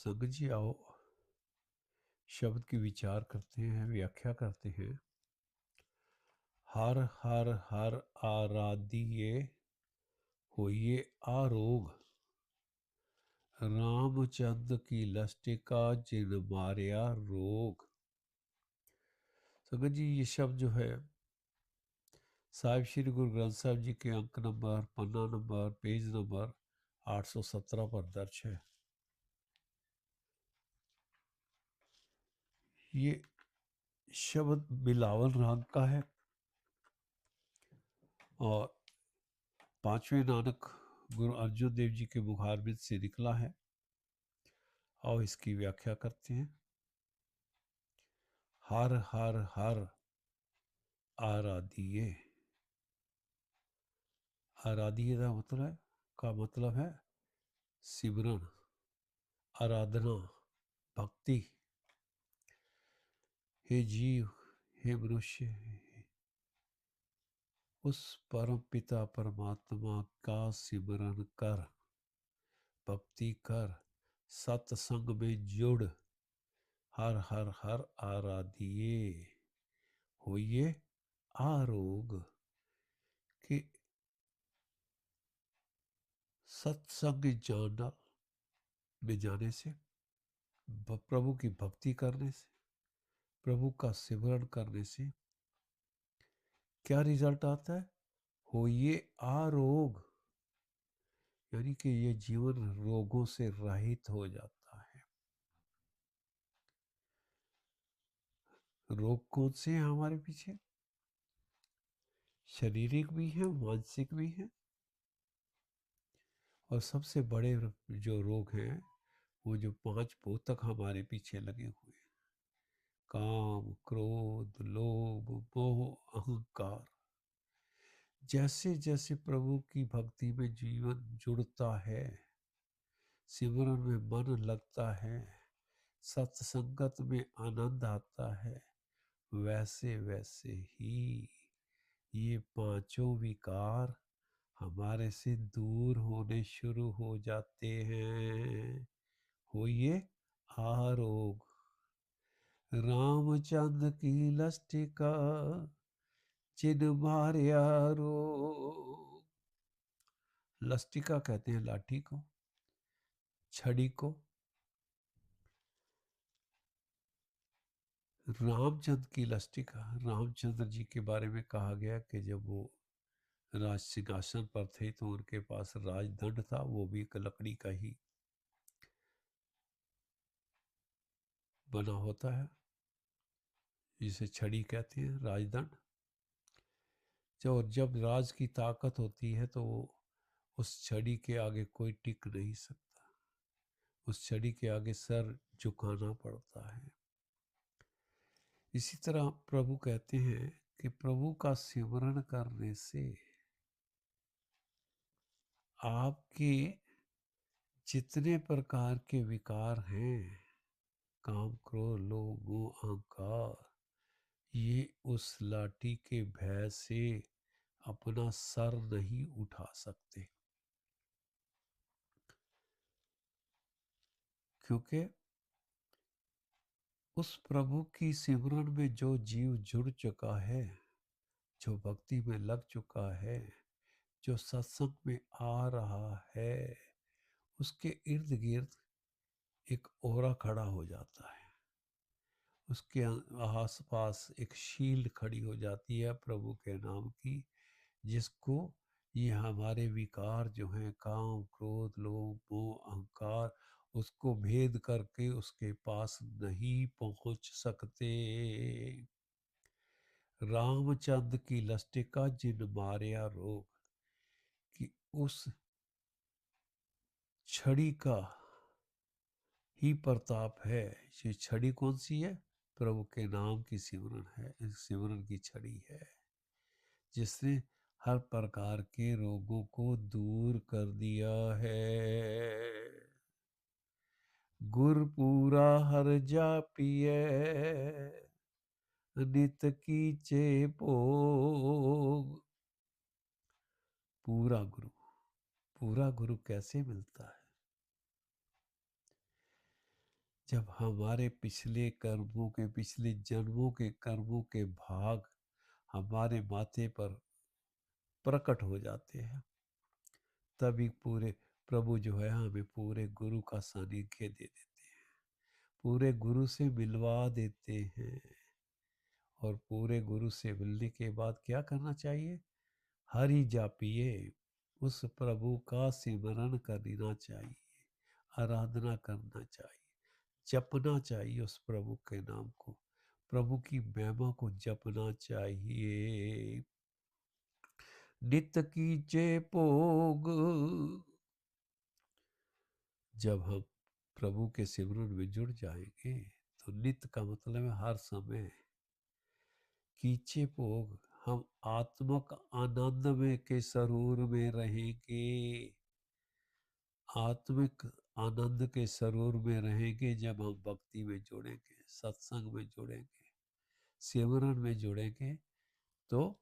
संगत जी आओ शब्द की विचार करते हैं, व्याख्या करते हैं। हर हर हर आराधिये होइए आरोग, रामचंद्र की लष्टिका जिन मारया रोग। संगत जी ये शब्द जो है साहिब श्री गुरु ग्रंथ साहिब जी के अंक नंबर, पन्ना नंबर, पेज नंबर 817 पर दर्ज है। ये शब्द बिलावल राग का है और पांचवें नानक गुरु अर्जुन देव जी के मुखारबिंद से निकला है। और इसकी व्याख्या करते हैं। हर हर हर आराधिये। आराधिये का मतलब है सिमरन, आराधना, भक्ति। हे जीव, हे मनुष्य, उस परम पिता परमात्मा का सिमरन कर, भक्ति कर, सत्संग में जुड़। हर हर हर आराधिये होइए आरोग। कि सत्संग में जाने से, प्रभु की भक्ति करने से, प्रभु का सिमरन करने से क्या रिजल्ट आता है? होइए आरोग, यानी कि ये जीवन रोगों से रहित हो जाता है। रोग कौन से हैं हमारे पीछे? शारीरिक भी है, मानसिक भी है, और सबसे बड़े जो रोग हैं वो जो 5 भूतक हमारे पीछे लगे हुए हैं, काम, क्रोध, लोभ, मोह, अहंकार। जैसे जैसे प्रभु की भक्ति में जीवन जुड़ता है, सिमरन में मन लगता है, सत्संगत में आनंद आता है, वैसे वैसे ही ये 5 विकार हमारे से दूर होने शुरू हो जाते हैं। होइए आरोग, रामचंद्र की लष्टिका जिन मारया रोग। लष्टिका कहते हैं लाठी को, छड़ी को। रामचंद्र की लष्टिका, रामचंद्र जी के बारे में कहा गया कि जब वो राज सिंहासन पर थे तो उनके पास राजदंड था, वो भी एक लकड़ी का ही बना होता है, जिसे छड़ी कहते हैं, राजदंड। जब राज की ताकत होती है तो उस छड़ी के आगे कोई टिक नहीं सकता, उस छड़ी के आगे सर झुकाना पड़ता है। इसी तरह प्रभु कहते हैं कि प्रभु का सिमरन करने से आपके जितने प्रकार के विकार हैं, काम, क्रोध, लोभ, मोह, अहंकार, ये उस लाठी के भय से अपना सर नहीं उठा सकते, क्योंकि उस प्रभु की सिमरन में जो जीव जुड़ चुका है, जो भक्ति में लग चुका है, जो सत्संग में आ रहा है, उसके इर्द गिर्द एक ओरा खड़ा हो जाता है, उसके आस पास एक शील्ड खड़ी हो जाती है प्रभु के नाम की, जिसको ये हमारे विकार जो हैं, काम, क्रोध, लोभ, मोह, अहंकार, उसको भेद करके उसके पास नहीं पहुंच सकते। रामचंद्र की लष्टिका जिन मारया रोग, कि उस छड़ी का ही प्रताप है। ये छड़ी कौन सी है? प्रभु के नाम की सिमरन है, इस सिमरन की छड़ी है, जिसने हर प्रकार के रोगों को दूर कर दिया है। गुर पूरा हर जापिए, नित कीचे भोग। पूरा गुरु, पूरा गुरु कैसे मिलता है? जब हमारे पिछले कर्मों के, पिछले जन्मों के कर्मों के भाग हमारे माथे पर प्रकट हो जाते हैं, तभी पूरे प्रभु जो है हमें पूरे गुरु का सानिध्य दे देते हैं, पूरे गुरु से मिलवा देते हैं। और पूरे गुरु से मिलने के बाद क्या करना चाहिए? हरि जापिए, उस प्रभु का सिमरन करना चाहिए, आराधना करना चाहिए, जपना चाहिए उस प्रभु के नाम को, प्रभु की महिमा को जपना चाहिए। नित्य कीजे भोग, जब हम प्रभु के सिमरन में जुड़ जाएंगे तो नित्य का मतलब है हर समय। कीचे भोग, हम आत्मक आनंद में के सरूर में रहेंगे, आत्मिक आनंद के सरूर में रहेंगे जब हम भक्ति में जुड़ेंगे, सत्संग में जुड़ेंगे, सिमरन में जुड़ेंगे, तो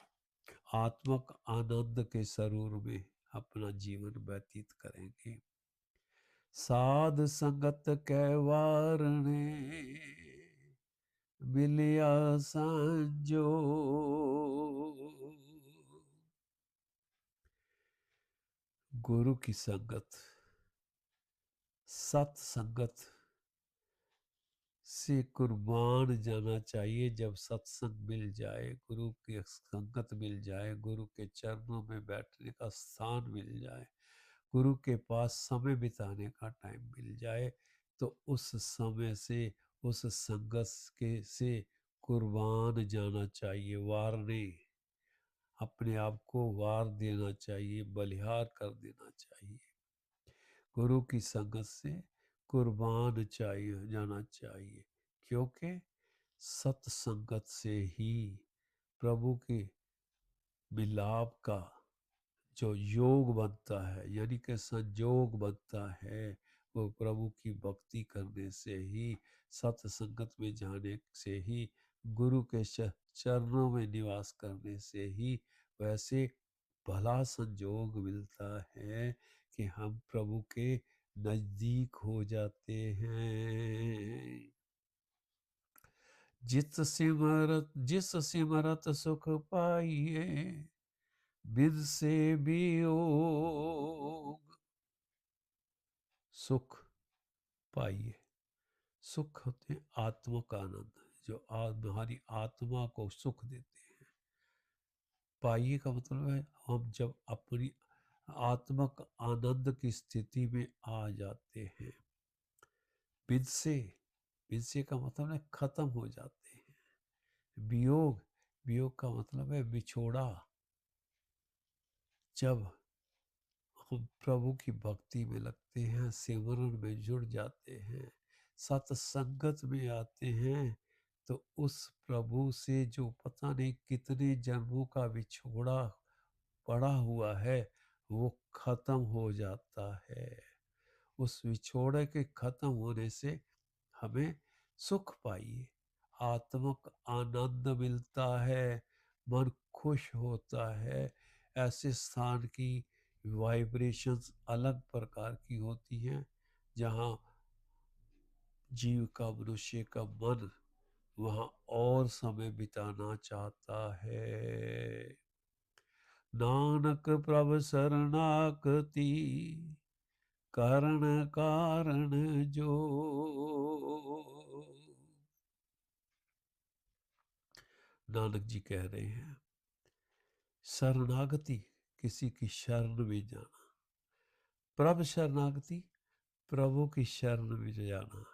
आत्मक आनंद के सरूर में अपना जीवन व्यतीत करेंगे। साध संगत कैवारणे, मिलिया संजो, गुरु की संगत, सत्संगत से कुर्बान जाना चाहिए। जब सत्संग मिल जाए, गुरु की संगत मिल जाए, गुरु के चरणों में बैठने का स्थान मिल जाए, गुरु के पास समय बिताने का टाइम मिल जाए, तो उस समय से, उस संगत के से कुर्बान जाना चाहिए, वारने, अपने आप को वार देना चाहिए, बलिहार कर देना चाहिए। गुरु की संगत से कुर्बान चाहिए जाना चाहिए, क्योंकि सत्संगत से ही प्रभु के मिलाप का जो योग बनता है, यानी कि संयोग बनता है, वो प्रभु की भक्ति करने से ही, सत्संगत में जाने से ही, गुरु के चरणों में निवास करने से ही वैसे भला संयोग मिलता है कि हम प्रभु के नजदीक हो जाते हैं। जिस सिमरत सुख पाइए, बिद से वियोग, सुख पाइए। सुख होते हैं आत्मा का आनंद, जो हमारी आत्मा को सुख देते हैं। पाइए का मतलब है हम जब अपनी आत्मक आनंद की स्थिति में आ जाते हैं। विद से का मतलब है खत्म हो जाते हैं। वियोग, वियोग का मतलब है बिछोड़ा। जब हम प्रभु की भक्ति में लगते हैं, सिमरन में जुड़ जाते हैं, सत्संगत में आते हैं, तो उस प्रभु से जो पता नहीं कितने जन्मों का बिछोड़ा पड़ा हुआ है, वो खत्म हो जाता है। उस विछोड़े के खत्म होने से हमें सुख पाइए, आत्मक आनंद मिलता है, मन खुश होता है। ऐसे स्थान की वाइब्रेशंस अलग प्रकार की होती हैं, जहाँ जीव का, मनुष्य का मन वहाँ और समय बिताना चाहता है। नानक प्रभु शरणागति, कारण कारण जो। नानक जी कह रहे हैं, शरणागति, किसी की शरण में जाना। प्रभु शरणागति, प्रभु की शरण में जाना।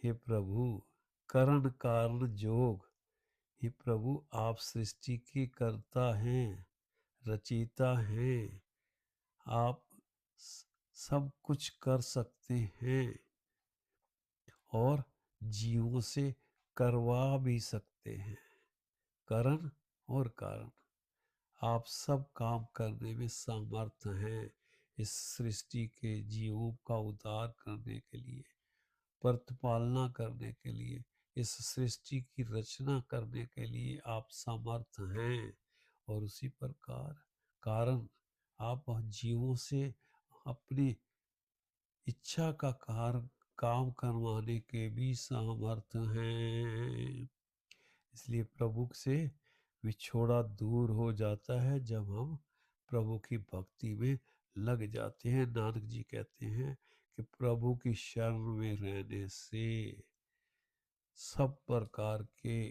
हे प्रभु, करण कारण जोग, हे प्रभु आप सृष्टि के कर्ता हैं, रचयिता हैं, आप सब कुछ कर सकते हैं और जीवों से करवा भी सकते हैं। करण और कारण, आप सब काम करने में समर्थ हैं। इस सृष्टि के जीवों का उद्धार करने के लिए, प्रतिपालना करने के लिए, इस सृष्टि की रचना करने के लिए आप समर्थ हैं। और उसी प्रकार कारण, आप जीवों से अपनी इच्छा का कारण काम करवाने के भी सामर्थ हैं। इसलिए प्रभु से विछोड़ा दूर हो जाता है जब हम प्रभु की भक्ति में लग जाते हैं। नानक जी कहते हैं कि प्रभु की शरण में रहने से सब प्रकार के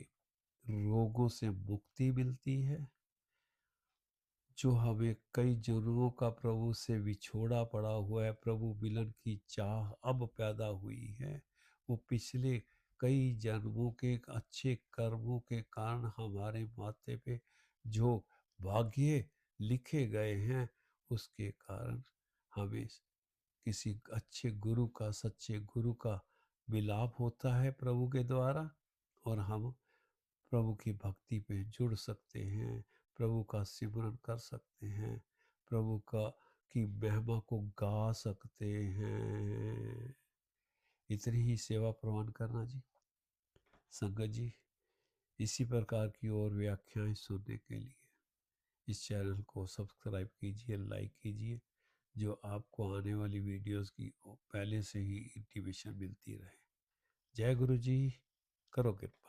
रोगों से मुक्ति मिलती है। जो हमें कई जन्मों का प्रभु से विछोड़ा पड़ा हुआ है, प्रभु मिलन की चाह अब पैदा हुई है, वो पिछले कई जन्मों के अच्छे कर्मों के कारण हमारे माथे पे जो भाग्य लिखे गए हैं, उसके कारण हमें किसी अच्छे गुरु का, सच्चे गुरु का मिलाप होता है प्रभु के द्वारा, और हम प्रभु की भक्ति पे जुड़ सकते हैं, प्रभु का सिमरन कर सकते हैं, प्रभु का की महिमा को गा सकते हैं। इतनी ही सेवा प्रवान करना जी। संगत जी, इसी प्रकार की और व्याख्याएं सुनने के लिए इस चैनल को सब्सक्राइब कीजिए, लाइक कीजिए, जो आपको आने वाली वीडियोस की पहले से ही इंटीमेशन मिलती रहे। जय गुरु जी। करो कृपा।